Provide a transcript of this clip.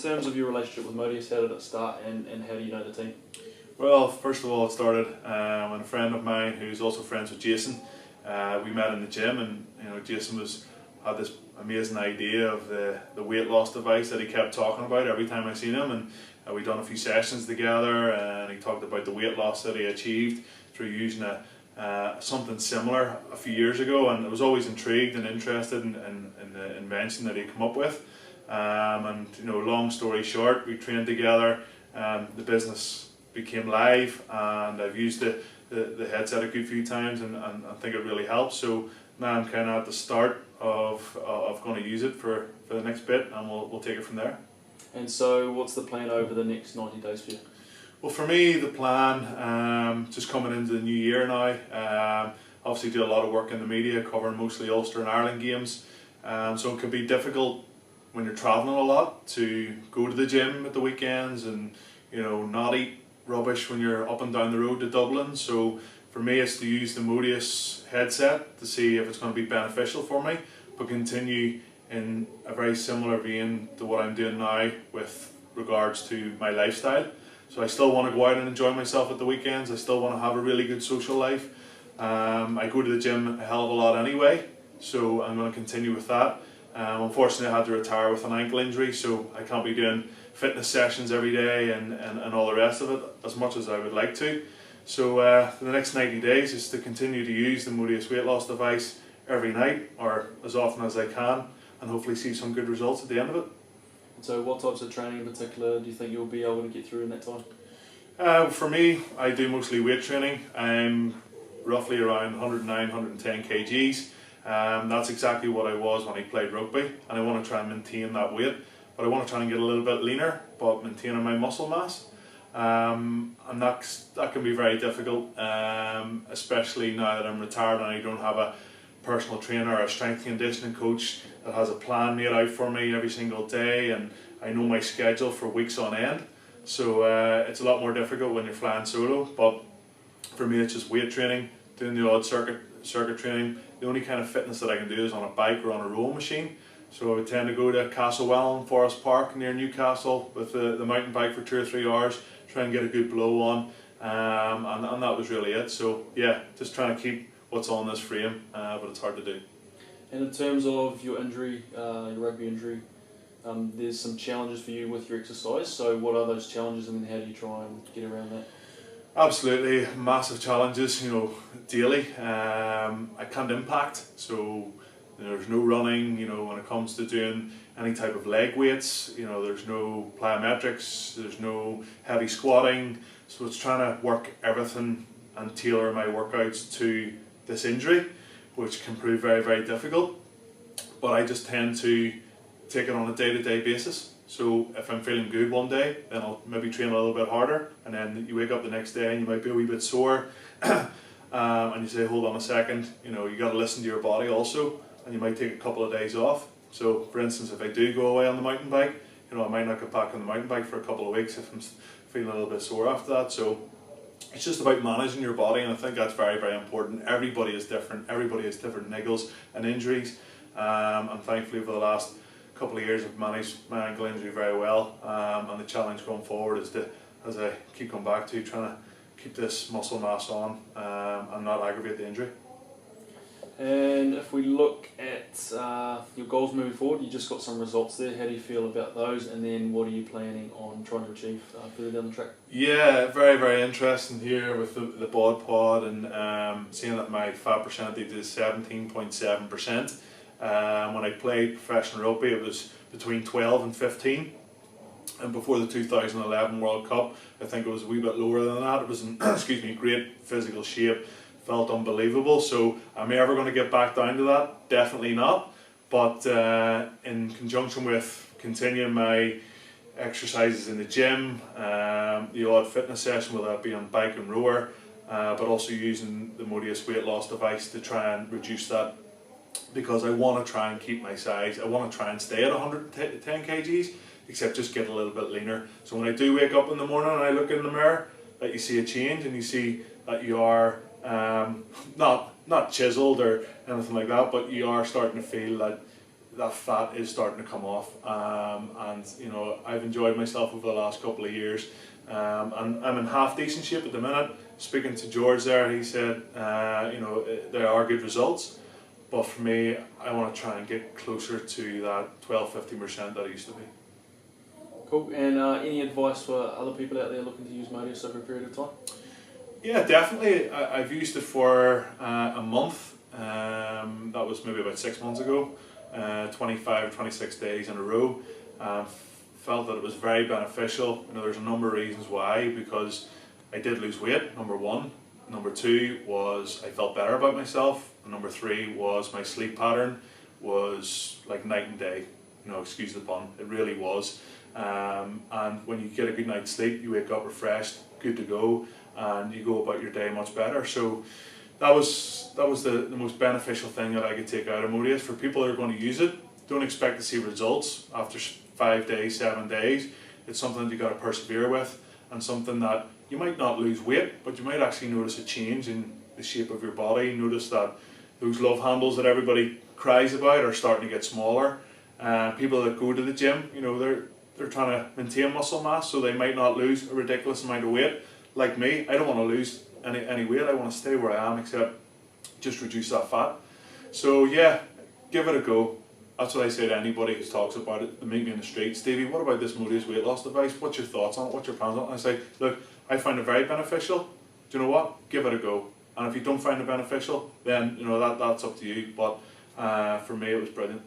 terms of your relationship with Modius, how did it start and how do you know the team? Well, first of all, it started when a friend of mine who's also friends with Jason, we met in the gym, and Jason had this amazing idea of the weight loss device that he kept talking about every time I seen him, and we done a few sessions together, and he talked about the weight loss that he achieved through using something similar a few years ago, and I was always intrigued and interested in the invention that he come up with. And long story short, we trained together. The business became live, and I've used the headset a good few times, and I think it really helps. So now I'm kind of at the start of going to use it for the next bit, and we'll take it from there. And so what's the plan over the next 90 days for you? Well, for me, the plan, just coming into the new year now, obviously do a lot of work in the media, covering mostly Ulster and Ireland games, so it can be difficult when you're travelling a lot to go to the gym at the weekends and not eat rubbish when you're up and down the road to Dublin. So for me, it's to use the Modius headset to see if it's going to be beneficial for me, but continue in a very similar vein to what I'm doing now with regards to my lifestyle. So I still want to go out and enjoy myself at the weekends. I still want to have a really good social life. I go to the gym a hell of a lot anyway, so I'm going to continue with that. Unfortunately, I had to retire with an ankle injury, so I can't be doing fitness sessions every day and all the rest of it as much as I would like to. So for the next 90 days is to continue to use the Modius weight loss device every night or as often as I can, and hopefully see some good results at the end of it. So what types of training in particular do you think you'll be able to get through in that time? For me, I do mostly weight training. I'm roughly around 109, 110 kgs. That's exactly what I was when I played rugby, and I want to try and maintain that weight, but I want to try and get a little bit leaner but maintaining my muscle mass, and that can be very difficult, especially now that I'm retired and I don't have a personal trainer or a strength and conditioning coach that has a plan made out for me every single day, and I know my schedule for weeks on end. So it's a lot more difficult when you're flying solo, but for me it's just weight training, doing the odd circuit training. The only kind of fitness that I can do is on a bike or on a rowing machine. So I would tend to go to Castlewellan Forest Park near Newcastle with the mountain bike for 2 or 3 hours, try and get a good blow on, and that was really it. So yeah, just trying to keep what's on this frame, but it's hard to do. And in terms of your injury, your rugby injury, there's some challenges for you with your exercise. So what are those challenges, and how do you try and get around that? Absolutely, massive challenges, daily. I can't impact, so there's no running, when it comes to doing any type of leg weights, there's no plyometrics, there's no heavy squatting, so it's trying to work everything and tailor my workouts to this injury, which can prove very, very difficult. But I just tend to take it on a day-to-day basis. So if I'm feeling good one day, then I'll maybe train a little bit harder, and then you wake up the next day and you might be a wee bit sore, and you say, hold on a second, you got to listen to your body also, and you might take a couple of days off. So for instance, if I do go away on the mountain bike, I might not get back on the mountain bike for a couple of weeks if I'm feeling a little bit sore after that. So it's just about managing your body, and I think that's very, very important. Everybody is different, everybody has different niggles and injuries, and thankfully for the last couple of years I've managed my ankle injury very well, and the challenge going forward is to, as I keep coming back to, trying to keep this muscle mass on and not aggravate the injury. And if we look at your goals moving forward, you just got some results there. How do you feel about those? And then what are you planning on trying to achieve further down the track? Yeah, very, very interesting here with the bod pod, and seeing that my fat percentage is 17.7%. When I played professional rugby, it was between 12 and 15. And before the 2011 World Cup, I think it was a wee bit lower than that. It was in great physical shape, felt unbelievable. So am I ever going to get back down to that? Definitely not. But in conjunction with continuing my exercises in the gym, the odd fitness session, whether that be on bike and rower, but also using the Modius weight loss device to try and reduce that, because I want to try and keep my size. I want to try and stay at 110 kgs, except just get a little bit leaner. So when I do wake up in the morning and I look in the mirror, that you see a change, and you see that you are not chiseled or anything like that, but you are starting to feel that that fat is starting to come off, and you know, I've enjoyed myself over the last couple of years, and I'm in half decent shape at the minute. Speaking to George there, he said, you know, there are good results, but for me, I want to try and get closer to that 12-15% that I used to be. Cool. And any advice for other people out there looking to use Modius over a period of time? Yeah, definitely. I've used it for a month. That was maybe about 6 months ago. 25, 26 days in a row. Felt that it was very beneficial. You know, there's a number of reasons why, because I did lose weight, number one. Number two was I felt better about myself. And number three was my sleep pattern was like night and day. You know, excuse the pun, it really was. And when you get a good night's sleep, you wake up refreshed, good to go, and you go about your day much better. So that was the most beneficial thing that I could take out of Modius. For people that are going to use it, don't expect to see results after 5 days, 7 days. It's something that you got to persevere with, and something that you might not lose weight, but you might actually notice a change in the shape of your body. Notice that those love handles that everybody cries about are starting to get smaller. People that go to the gym, you know, they're trying to maintain muscle mass, so they might not lose a ridiculous amount of weight. Like me, I don't want to lose any weight. I want to stay where I am, except just reduce that fat. So yeah, give it a go. That's what I say to anybody who talks about it. They meet me in the street, Stevie, what about this Modius weight loss device? What's your thoughts on it? What's your plans on it? And I say, look, I find it very beneficial. Do you know what? Give it a go. And if you don't find it beneficial, then you know that's up to you. But for me, it was brilliant.